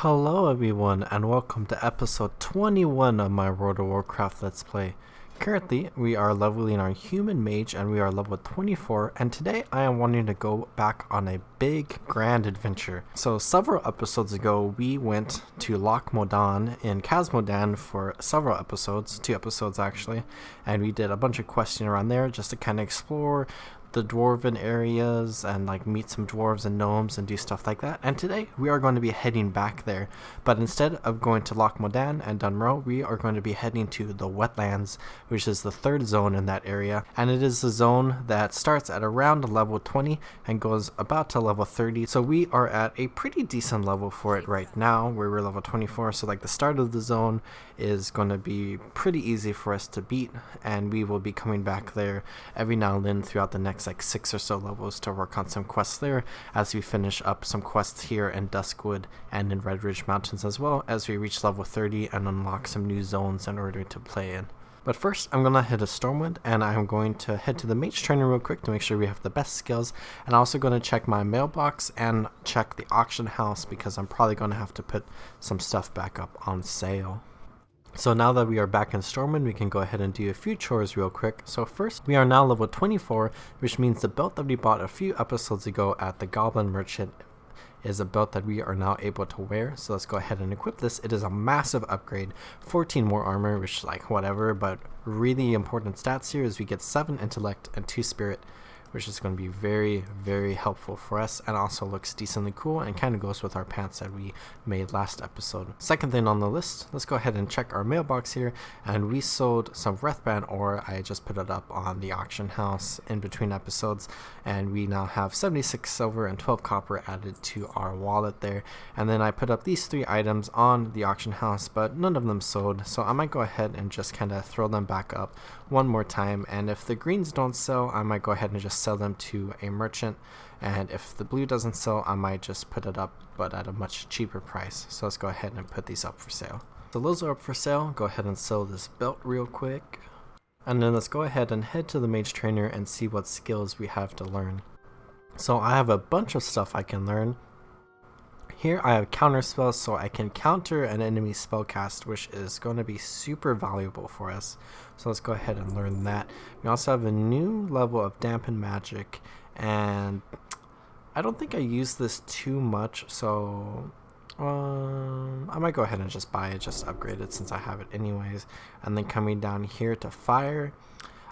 Hello everyone and welcome to episode 21 of my World of Warcraft Let's Play. Currently, we are leveling our Human Mage and we are level 24, and today I am wanting to go back on a big grand adventure. So several episodes ago we went to Loch Modan in Modan for several episodes, 2 episodes actually, and we did a bunch of questing around there just to kind of explore the dwarven areas and like meet some dwarves and gnomes and do stuff like that. And today we are going to be heading back there, but instead of going to Loch Modan and Dunrow, we are going to be heading to the Wetlands, which is the 3rd zone in that area, and it is a zone that starts at around level 20 and goes about to level 30. So we are at a pretty decent level for it right now, where we're level 24. So like the start of the zone is going to be pretty easy for us to beat, and we will be coming back there every now and then throughout the next like 6 or so levels to work on some quests there, as we finish up some quests here in Duskwood and in Red Ridge Mountains, as well as we reach level 30 and unlock some new zones in order to play in. But first, I'm going to head to Stormwind, and I'm going to head to the Mage Trainer real quick to make sure we have the best skills, and I'm also going to check my mailbox and check the auction house, because I'm probably going to have to put some stuff back up on sale. So now that we are back in Stormwind, we can go ahead and do a few chores real quick. So first, we are now level 24, which means the belt that we bought a few episodes ago at the Goblin Merchant is a belt that we are now able to wear. So let's go ahead and equip this. It is a massive upgrade, 14 more armor, which like whatever, but really important stats here is we get 7 intellect and 2 spirit, which is going to be very, very helpful for us, and also looks decently cool and kind of goes with our pants that we made last episode. Second thing on the list, let's go ahead and check our mailbox here, and we sold some Wrathband ore. I just put it up on the auction house in between episodes, and we now have 76 silver and 12 copper added to our wallet there. And then I put up these 3 items on the auction house, but none of them sold, so I might go ahead and just kind of throw them back up one more time, and if the greens don't sell, I might go ahead and just sell them to a merchant, and if the blue doesn't sell, I might just put it up but at a much cheaper price. So let's go ahead and put these up for sale. So those are up for sale. Go ahead and sell this belt real quick, and then let's go ahead and head to the Mage Trainer and see what skills we have to learn. So I have a bunch of stuff I can learn. Here I have counter spells, so I can counter an enemy spellcast, which is going to be super valuable for us. So let's go ahead and learn that. We also have a new level of dampen magic, and I don't think I use this too much, so I might go ahead and just buy it, just upgrade it since I have it anyways. And then coming down here to fire,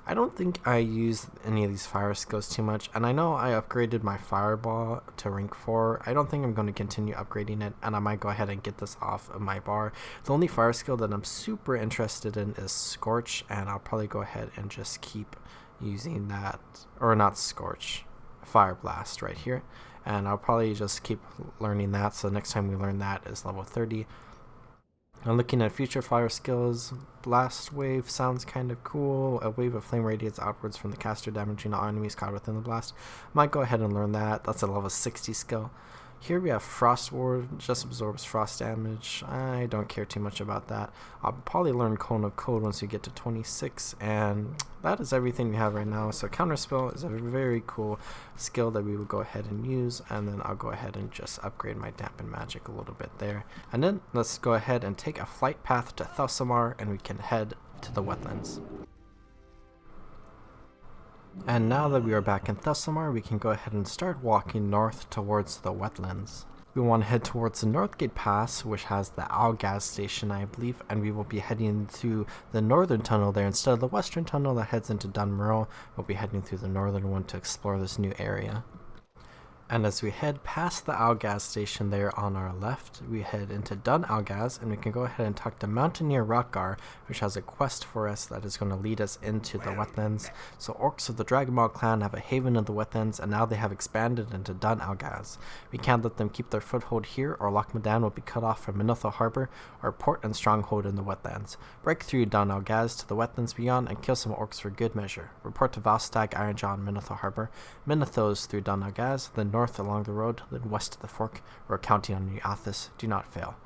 I don't think I use any of these fire skills too much, and I know I upgraded my fireball to rank 4. I don't think I'm going to continue upgrading it, and I might go ahead and get this off of my bar. The only fire skill that I'm super interested in is Scorch, and I'll probably go ahead and just keep using that, or not Scorch, Fire Blast right here, and I'll probably just keep learning that, so next time we learn that is level 30. I'm looking at future fire skills. Blast Wave sounds kind of cool. A wave of flame radiates outwards from the caster, damaging all enemies caught within the blast. Might go ahead and learn that. That's a level 60 skill. Here we have Frost Ward, just absorbs frost damage. I don't care too much about that. I'll probably learn Cone of Cold once we get to 26, and that is everything we have right now. So Counterspell is a very cool skill that we will go ahead and use, and then I'll go ahead and just upgrade my Dampen Magic a little bit there. And then let's go ahead and take a flight path to Thussamar, and we can head to the Wetlands. And now that we are back in Thussamar, we can go ahead and start walking north towards the Wetlands. We want to head towards the Northgate Pass, which has the Algaz station, I believe, and we will be heading through the northern tunnel there instead of the western tunnel that heads into Dunmerle. We'll be heading through the northern one to explore this new area. And as we head past the Algaz station there on our left, we head into Dun Algaz, and we can go ahead and talk to Mountaineer Rockgar, which has a quest for us that is going to lead us into the Wetlands. So orcs of the Dragonmaw clan have a haven in the Wetlands, and now they have expanded into Dun Algaz. We can't let them keep their foothold here, or Loch Modan will be cut off from Menethil Harbor, our port and stronghold in the Wetlands. Break through Dun Algaz to the Wetlands beyond and kill some orcs for good measure. Report to Valstag, Ironjaw, and Menethil Harbor. Menethil's through Dun Algaz, then north along the road, then west of the fork. We're counting on you, Athos. Do not fail.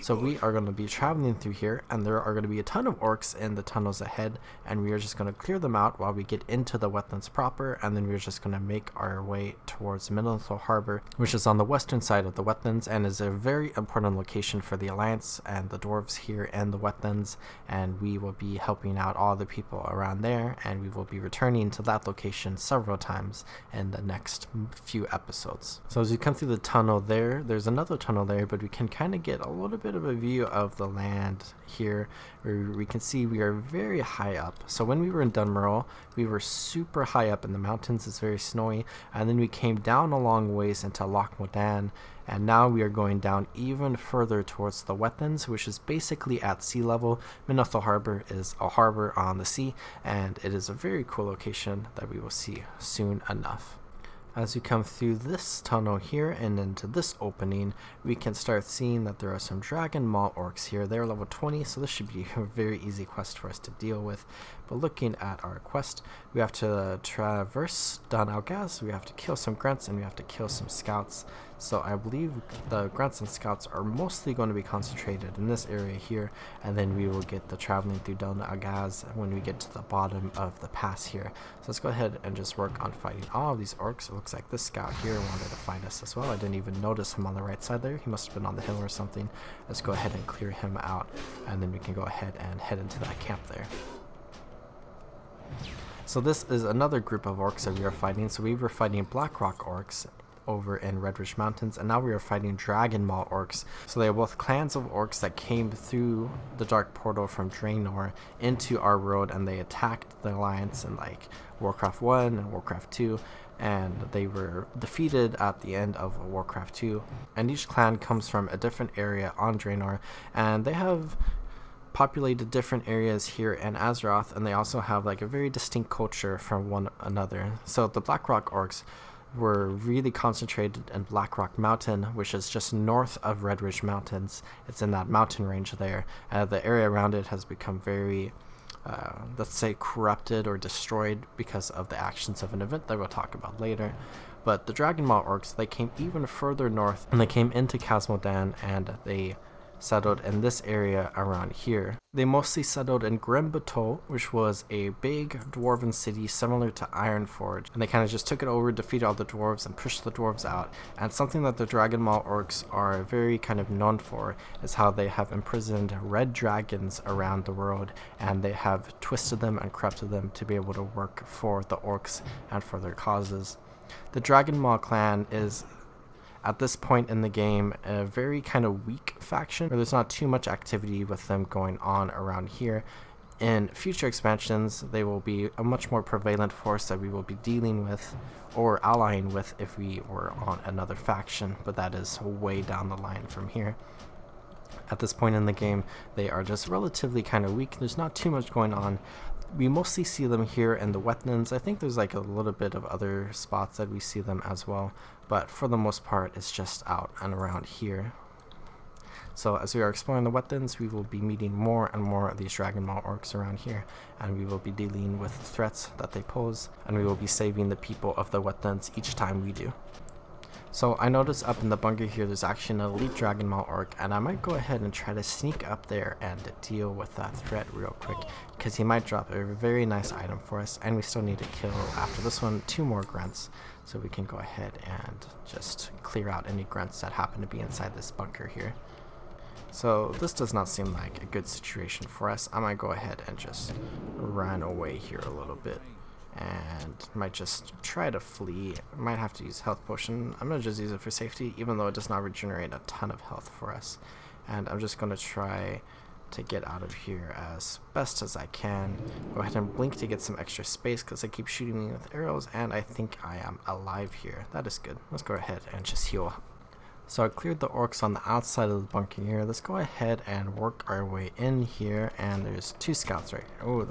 So we are going to be traveling through here, and there are going to be a ton of orcs in the tunnels ahead, and we are just going to clear them out while we get into the wetlands proper, and then we're just going to make our way towards Menethil Harbor, which is on the western side of the wetlands and is a very important location for the Alliance and the dwarves here in the wetlands, and we will be helping out all the people around there, and we will be returning to that location several times in the next few episodes. So as we come through the tunnel there's another tunnel there, but we can kind of get a little bit of a view of the land here, where we can see we are very high up. So when we were in Dunmerle, we were super high up in the mountains. It's very snowy, and then we came down a long ways into Loch Modan, and now we are going down even further towards the wetlands, which is basically at sea level. Menethil Harbor is a harbor on the sea, and it is a very cool location that we will see soon enough. As we come through this tunnel here and into this opening, we can start seeing that there are some Dragon Maw orcs here. They're level 20, so this should be a very easy quest for us to deal with. But looking at our quest, we have to traverse Dun Algaz, we have to kill some grunts, and we have to kill some scouts. So I believe the grunts and scouts are mostly going to be concentrated in this area here, and then we will get the traveling through Dun Algaz when we get to the bottom of the pass here. So let's go ahead and just work on fighting all of these orcs. It looks like this scout here wanted to fight us as well. I didn't even notice him on the right side there. He must have been on the hill or something. Let's go ahead and clear him out, and then we can go ahead and head into that camp there. So this is another group of orcs that we are fighting. So we were fighting Blackrock orcs over in Redridge Mountains, and now we are fighting Dragon Maw orcs. So they are both clans of orcs that came through the dark portal from Draenor into our world, and they attacked the Alliance in like Warcraft 1 and Warcraft 2, and they were defeated at the end of Warcraft 2. And each clan comes from a different area on Draenor, and they have populated different areas here in Azeroth, and they also have like a very distinct culture from one another. So the Blackrock orcs were really concentrated in Blackrock Mountain, which is just north of Redridge Mountains. It's in that mountain range there. The area around it has become very, let's say, corrupted or destroyed because of the actions of an event that we'll talk about later. But the Dragon Maw orcs, they came even further north, and they came into Modan, and they settled in this area around here. They mostly settled in Grimbatol, which was a big dwarven city similar to Ironforge, and they kind of just took it over, defeated all the dwarves, and pushed the dwarves out. And something that the Dragon Maw orcs are very kind of known for is how they have imprisoned red dragons around the world, and they have twisted them and corrupted them to be able to work for the orcs and for their causes. The Dragon Maw clan is, at this point in the game, a very kind of weak faction, where there's not too much activity with them going on around here. In future expansions, they will be a much more prevalent force that we will be dealing with or allying with if we were on another faction, but that is way down the line from here. At this point in the game, they are just relatively kind of weak. There's not too much going on. We mostly see them here in the wetlands. I think there's like a little bit of other spots that we see them as well, but for the most part it's just out and around here. So as we are exploring the wetlands, we will be meeting more and more of these Dragon Maw orcs around here, and we will be dealing with threats that they pose, and we will be saving the people of the wetlands each time we do. So I noticed up in the bunker here there's actually an elite Dragon Maw orc, and I might go ahead and try to sneak up there and deal with that threat real quick, because he might drop a very nice item for us, and we still need to kill, after this one, 2 more grunts, so we can go ahead and just clear out any grunts that happen to be inside this bunker here. So this does not seem like a good situation for us. I might go ahead and just run away here a little bit, and might just try to flee. I might have to use health potion. I'm gonna just use it for safety, even though it does not regenerate a ton of health for us. And I'm just gonna try to get out of here as best as I can. Go ahead and blink to get some extra space, because they keep shooting me with arrows, and I think I am alive here. That is good. Let's go ahead and just heal. So I cleared the orcs on the outside of the bunker here. Let's go ahead and work our way in here, and there's 2 scouts right here. Oh,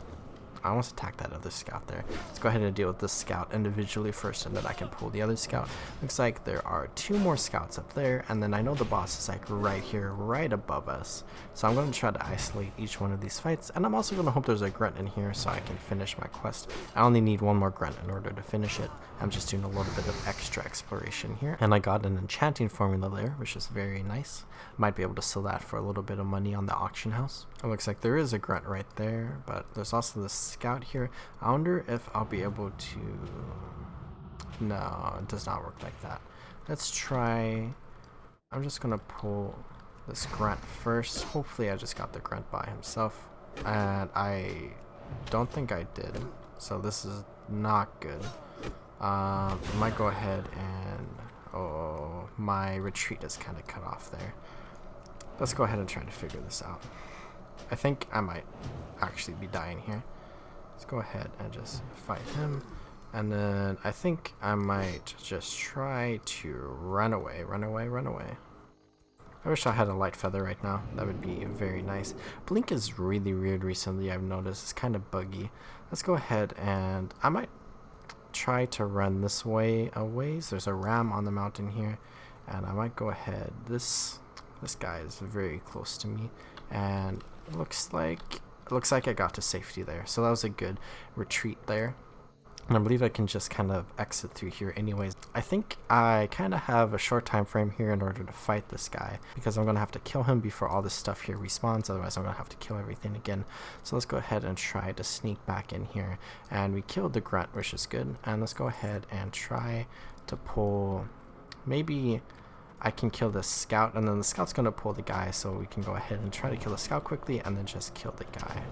I almost attacked that other scout there. Let's go ahead and deal with this scout individually first, and then I can pull the other scout. Looks like there are 2 more scouts up there, and then I know the boss is like right here, right above us. So I'm going to try to isolate each one of these fights, and I'm also going to hope there's a grunt in here so I can finish my quest. I only need 1 more grunt in order to finish it. I'm just doing a little bit of extra exploration here, and I got an enchanting formula there, which is very nice. Might be able to sell that for a little bit of money on the auction house. It looks like there is a grunt right there, but there's also the scout here. I wonder if I'll be able to... No, it does not work like that. Let's try... I'm just gonna pull this grunt first. Hopefully I just got the grunt by himself, and I don't think I did, so this is not good. I might go ahead and... Oh, my retreat is kind of cut off there. Let's go ahead and try to figure this out. I think I might actually be dying here. Let's go ahead and just fight him. And then I think I might just try to run away. I wish I had a light feather right now. That would be very nice. Blink is really weird recently, I've noticed. It's kind of buggy. Let's go ahead and I might try to run this way a ways. There's a ram on the mountain here, and I might go ahead. This guy is very close to me, and it looks like I got to safety there. So that was a good retreat there. And I believe I can just kind of exit through here anyways. I think I kind of have a short time frame here in order to fight this guy, because I'm going to have to kill him before all this stuff here respawns, otherwise I'm going to have to kill everything again. So let's go ahead and try to sneak back in here. And we killed the grunt, which is good. And let's go ahead and try to pull... Maybe I can kill this scout, and then the scout's going to pull the guy, so we can go ahead and try to kill the scout quickly and then just kill the guy.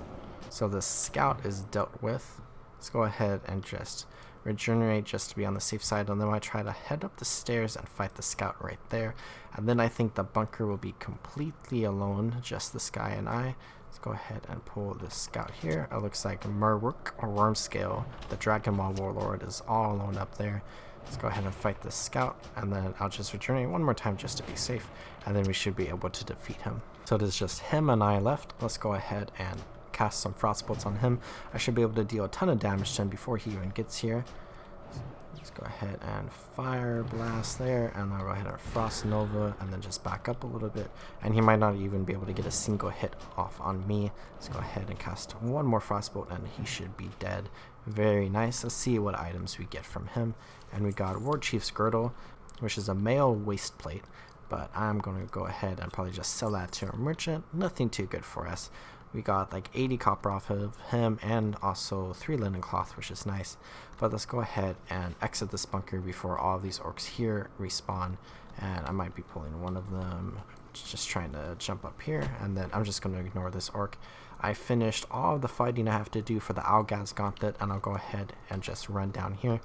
So the scout is dealt with. Let's go ahead and just regenerate just to be on the safe side, and then I try to head up the stairs and fight the scout right there. And then I think the bunker will be completely alone, just this guy and I. Let's go ahead and pull this scout here. It looks like Murwork or Wormscale, the Dragon Ball Warlord, is all alone up there. Let's go ahead and fight this scout, and then I'll just regenerate 1 more time just to be safe, and then we should be able to defeat him. So it is just him and I left. Let's go ahead and cast some frost bolts on him. I should be able to deal a ton of damage to him before he even gets here. Let's go ahead and fire blast there, and I'll go ahead and frost nova, and then just back up a little bit, and he might not even be able to get a single hit off on me. Let's go ahead and cast 1 more frost bolt, and he should be dead. Very nice. Let's see what items we get from him. And we got War Chief's Girdle, which is a male waist plate, but I'm going to go ahead and probably just sell that to a merchant. Nothing too good for us. We got like 80 copper off of him, and also 3 linen cloth, which is nice. But let's go ahead and exit this bunker before all of these orcs here respawn. And I might be pulling one of them, just trying to jump up here, and then I'm just going to ignore this orc. I finished all of the fighting I have to do for the Algaz Gauntlet, and I'll go ahead and just run down here.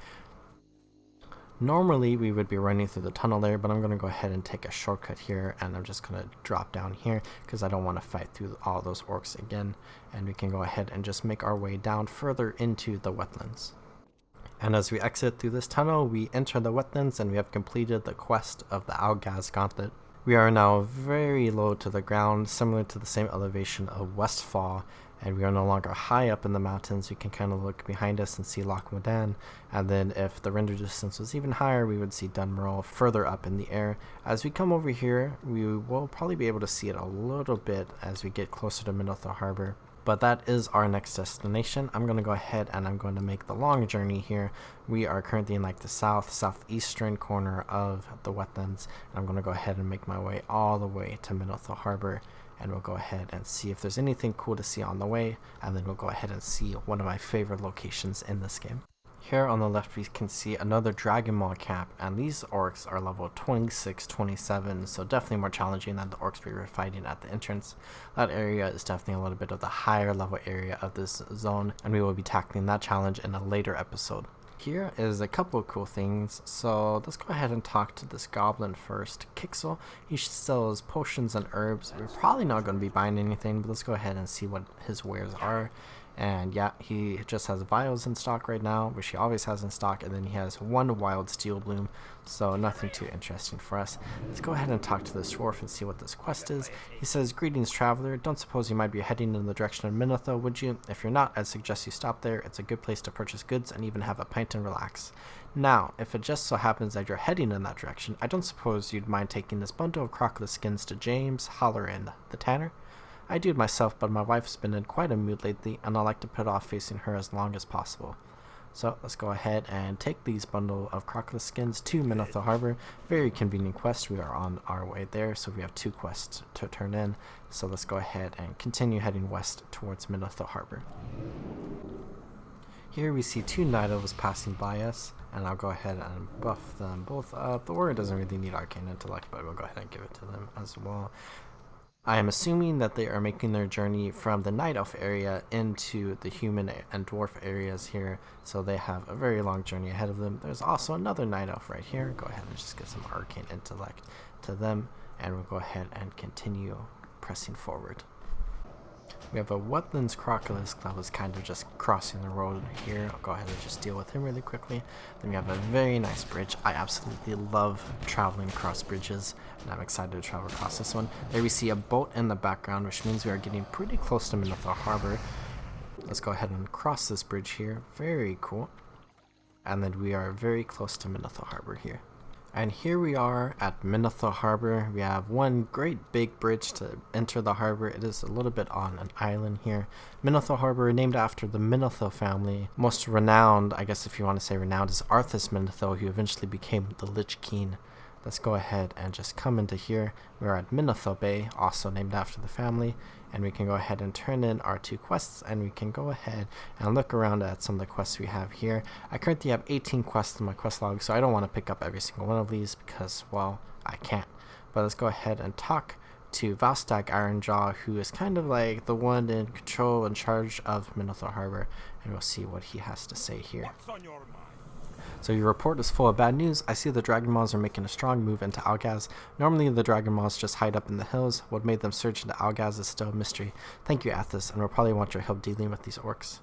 Normally we would be running through the tunnel there, but I'm going to go ahead and take a shortcut here, and I'm just going to drop down here because I don't want to fight through all those orcs again. And we can go ahead and just make our way down further into the wetlands. And as we exit through this tunnel, we enter the wetlands, and we have completed the quest of the Algaz Gauntlet. We are now very low to the ground, similar to the same elevation of Westfall, and we are no longer high up in the mountains. We can kind of look behind us and see Loch Modan, and then if the render distance was even higher, we would see Dunmerle further up in the air. As we come over here, we will probably be able to see it a little bit as we get closer to Menethil Harbor. But that is our next destination. I'm going to go ahead and I'm going to make the long journey here. We are currently in like the southeastern corner of the wetlands. And I'm going to go ahead and make my way all the way to Menethil Harbor. And we'll go ahead and see if there's anything cool to see on the way. And then we'll go ahead and see one of my favorite locations in this game. Here on the left we can see another Dragon Ball camp, and these orcs are level 26, 27, so definitely more challenging than the orcs we were fighting at the entrance. That area is definitely a little bit of the higher level area of this zone, and we will be tackling that challenge in a later episode. Here is a couple of cool things, so let's go ahead and talk to this goblin first, Kixel. He sells potions and herbs. We're probably not going to be buying anything, but let's go ahead and see what his wares are. And yeah, he just has vials in stock right now, which he always has in stock, and then he has one wild steel bloom, so nothing too interesting for us. Let's go ahead and talk to this dwarf and see what this quest is. He says, "Greetings, traveler. Don't suppose you might be heading in the direction of Menethil, would you? If you're not, I'd suggest you stop there. It's a good place to purchase goods and even have a pint and relax. Now, if it just so happens that you're heading in that direction, I don't suppose you'd mind taking this bundle of crocodile skins to James Halloran, the tanner? I do it myself, but my wife's been in quite a mood lately, and I like to put off facing her as long as possible." So let's go ahead and take these bundle of crocodile skins to Menethil Harbor. Very convenient quest. We are on our way there, so we have 2 quests to turn in. So let's go ahead and continue heading west towards Menethil Harbor. Here we see 2 night elves passing by us, and I'll go ahead and buff them both up. The warrior doesn't really need arcane intellect, but we'll go ahead and give it to them as well. I am assuming that they are making their journey from the night elf area into the human and dwarf areas here, so they have a very long journey ahead of them. There's also another night elf right here. Go ahead and just get some arcane intellect to them, and we'll go ahead and continue pressing forward. We have a Wetlands crocodile that was kind of just crossing the road here. I'll go ahead and just deal with him really quickly. Then we have a very nice bridge. I absolutely love traveling across bridges, and I'm excited to travel across this one. There we see a boat in the background, which means we are getting pretty close to Menethil Harbor. Let's go ahead and cross this bridge here. Very cool. And then we are very close to Menethil Harbor here. And here we are at Menethil Harbor. We have one great big bridge to enter the harbor. It is a little bit on an island here. Menethil Harbor, named after the Menethil family. Most renowned, I guess if you want to say renowned, is Arthas Menethil, who eventually became the Lich King. Let's go ahead and just come into here. We're at Menethil Bay, also named after the family, and we can go ahead and turn in our 2 quests, and we can go ahead and look around at some of the quests we have here. I currently have 18 quests in my quest log, so I don't want to pick up every single one of these because, well, I can't. But let's go ahead and talk to Valstag Ironjaw, who is kind of like the one in control and charge of Menethil Harbor, and we'll see what he has to say here. What's on your mind? So your report is full of bad news. I see the Dragon Maws are making a strong move into Algaz. Normally the Dragon Maws just hide up in the hills. What made them surge into Algaz is still a mystery. Thank you, Athos, and we'll probably want your help dealing with these orcs.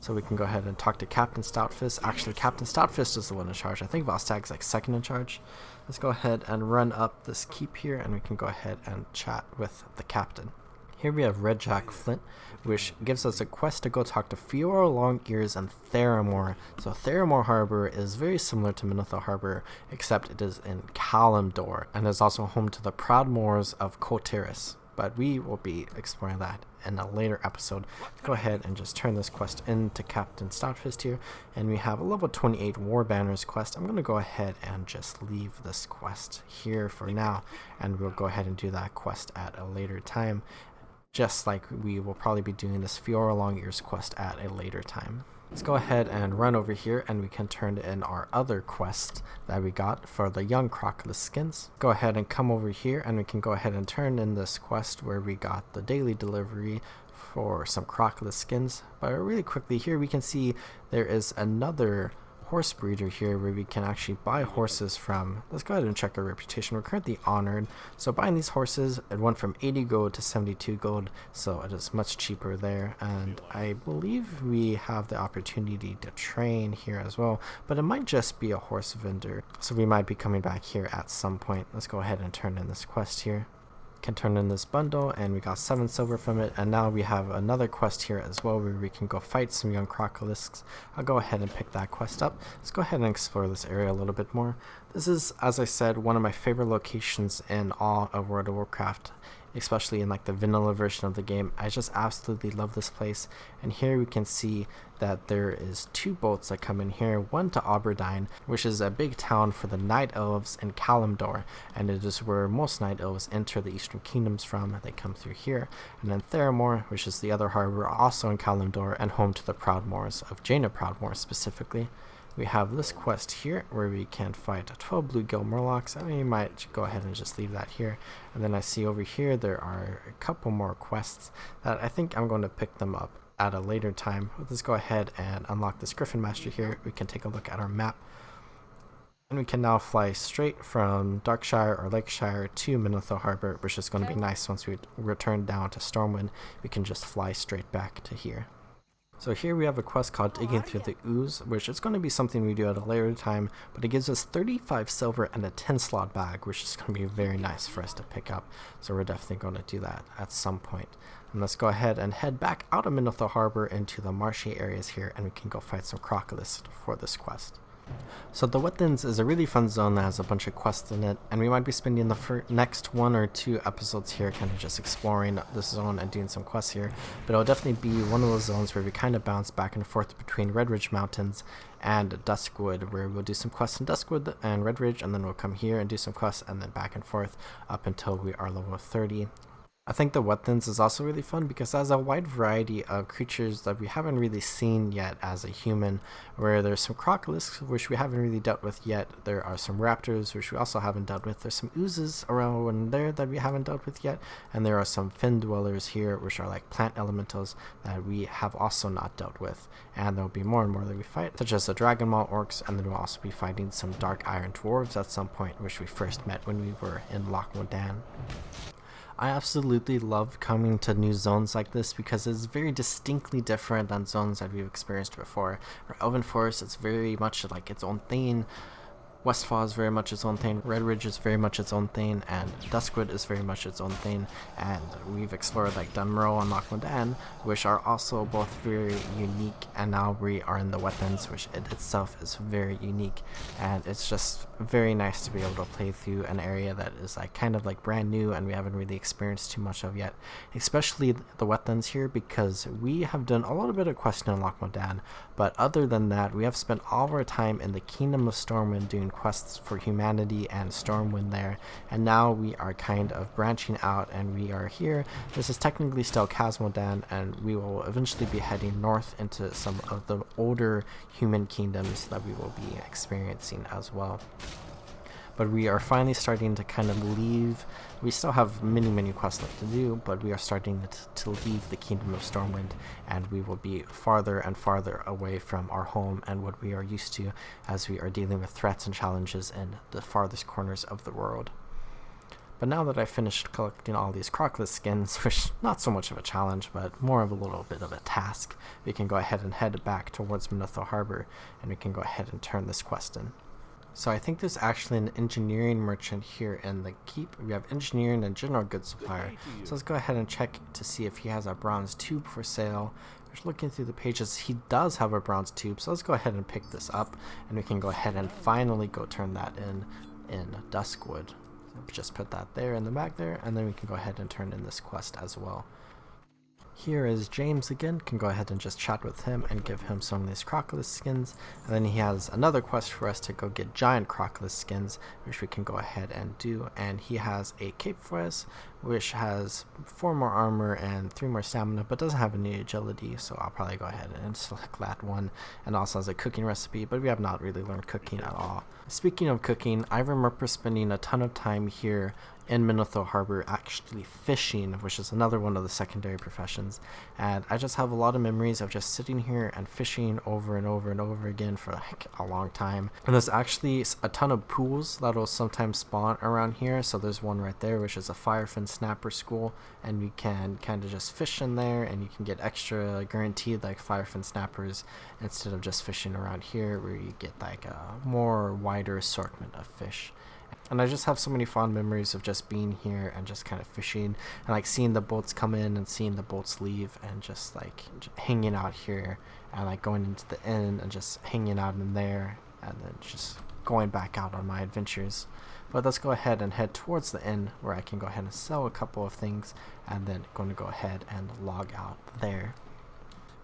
So we can go ahead and talk to Captain Stoutfist. Actually, Captain Stoutfist is the one in charge. I think Valstag's like second in charge. Let's go ahead and run up this keep here, and we can go ahead and chat with the captain. Here we have Red Jack Flint, which gives us a quest to go talk to Fiora Longears and Theramore. So Theramore Harbor is very similar to Menethil Harbor, except it is in Kalimdor, and is also home to the Proudmoors of Kotiris. But we will be exploring that in a later episode. Go ahead and just turn this quest into Captain Stoutfist here, and we have a level 28 War Banners quest. I'm going to go ahead and just leave this quest here for now, and we'll go ahead and do that quest at a later time. Just like we will probably be doing this Fiora Longears quest at a later time. Let's go ahead and run over here, and we can turn in our other quest that we got for the young crocodile skins. Go ahead and come over here, and we can go ahead and turn in this quest where we got the daily delivery for some crocodile skins. But really quickly here we can see there is another horse breeder here where we can actually buy horses from. Let's go ahead and check our reputation. We're currently honored, so buying these horses, it went from 80 gold to 72 gold, so it is much cheaper there. And I believe we have the opportunity to train here as well, but it might just be a horse vendor, so we might be coming back here at some point. Let's go ahead and turn in this quest here. Can turn in this bundle, and we got 7 silver from it, and now we have another quest here as well where we can go fight some young crocodilisks. I'll go ahead and pick that quest up. Let's go ahead and explore this area a little bit more. This is, as I said, one of my favorite locations in all of World of Warcraft, especially in like the vanilla version of the game. I just absolutely love this place. And here we can see that there is 2 boats that come in here, one to Aberdine, which is a big town for the Night Elves in Kalimdor, and it is where most Night Elves enter the Eastern Kingdoms from. They come through here. And then Theramore, which is the other harbor, also in Kalimdor, and home to the Proudmoors of Jaina Proudmoore specifically. We have this quest here where we can fight 12 bluegill murlocs, and we might go ahead and just leave that here. And then I see over here there are a couple more quests that I think I'm going to pick them up at a later time. Let's go ahead and unlock this Griffin Master here. We can take a look at our map, and we can now fly straight from Darkshire or Lakeshire to Menethil Harbor, which is going to be nice. Once we return down to Stormwind, we can just fly straight back to here. So here we have a quest called Digging Through the Ooze, which is going to be something we do at a later time, but it gives us 35 silver and a 10 slot bag, which is going to be very nice for us to pick up. So we're definitely going to do that at some point. And let's go ahead and head back out of Menethil Harbor into the marshy areas here, and we can go fight some crocodiles for this quest. So the Wetlands is a really fun zone that has a bunch of quests in it, and we might be spending the next 1 or 2 episodes here kind of just exploring this zone and doing some quests here, but it'll definitely be one of those zones where we kind of bounce back and forth between Red Ridge Mountains and Duskwood, where we'll do some quests in Duskwood and Red Ridge, and then we'll come here and do some quests, and then back and forth up until we are level 30. I think the Wetlands is also really fun because it has a wide variety of creatures that we haven't really seen yet as a human, where there's some crocodiles, which we haven't really dealt with yet. There are some raptors, which we also haven't dealt with. There's some oozes around there that we haven't dealt with yet. And there are some fin dwellers here, which are like plant elementals that we have also not dealt with. And there will be more and more that we fight, such as the Dragon Maw orcs, and then we'll also be fighting some dark iron dwarves at some point, which we first met when we were in Loch Modan. I absolutely love coming to new zones like this because it's very distinctly different than zones that we've experienced before. For Elven Forest, it's very much like its own thing. Westfall is very much its own thing, Red Ridge is very much its own thing, and Duskwood is very much its own thing, and we've explored like Dunmerrow and Loch Modan, which are also both very unique, and now we are in the Wetlands, which it itself is very unique, and it's just very nice to be able to play through an area that is like kind of like brand new and we haven't really experienced too much of yet, especially the Wetlands here, because we have done a little bit of questing in Loch Modan, but other than that, we have spent all of our time in the Kingdom of Stormwind doing quests for humanity and Stormwind there, and now we are kind of branching out and we are here. This is technically still Modan, and we will eventually be heading north into some of the older human kingdoms that we will be experiencing as well. But we are finally starting to kind of leave. We still have many quests left to do, but we are starting to leave the Kingdom of Stormwind, and we will be farther and farther away from our home and what we are used to as we are dealing with threats and challenges in the farthest corners of the world. But now that I've finished collecting all these crocodile skins, which not so much of a challenge, but more of a little bit of a task, we can go ahead and head back towards Menethil Harbor, and we can go ahead and turn this quest in. So I think there's actually an engineering merchant here in the keep. We have engineering and general goods supplier. So let's go ahead and check to see if he has a bronze tube for sale. Just looking through the pages, he does have a bronze tube. So let's go ahead and pick this up, and we can go ahead and finally go turn that in Duskwood. So just put that there in the back there, and then we can go ahead and turn in this quest as well. Here is James again, can go ahead and just chat with him and give him some of these crocodile skins, and then he has another quest for us to go get giant crocodile skins, which we can go ahead and do, and he has a cape for us, which has 4 more armor and 3 more stamina, but doesn't have any agility, so I'll probably go ahead and select that one, and also has a cooking recipe, but we have not really learned cooking at all. Speaking of cooking, I remember spending a ton of time here in Menethil Harbor actually fishing, which is another one of the secondary professions, and I just have a lot of memories of just sitting here and fishing over and over and over again for like a long time. And there's actually a ton of pools that will sometimes spawn around here, so there's one right there which is a firefin snapper school, and you can kind of just fish in there and you can get extra guaranteed like firefin snappers instead of just fishing around here where you get like a more wider assortment of fish. And I just have so many fond memories of just being here and just kind of fishing and like seeing the boats come in and seeing the boats leave, and just like hanging out here and like going into the inn and just hanging out in there and then just going back out on my adventures. But let's go ahead and head towards the inn where I can go ahead and sell a couple of things, and then going to go ahead and log out there.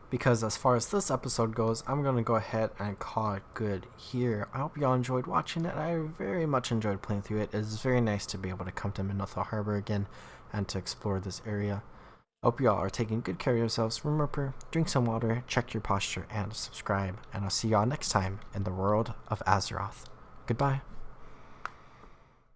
Because as far as this episode goes, I'm going to go ahead and call it good here. I hope y'all enjoyed watching it. I very much enjoyed playing through it. It's very nice to be able to come to Menethil Harbor again and to explore this area. Hope y'all are taking good care of yourselves. Remember, drink some water, check your posture, and subscribe. And I'll see y'all next time in the world of Azeroth. Goodbye.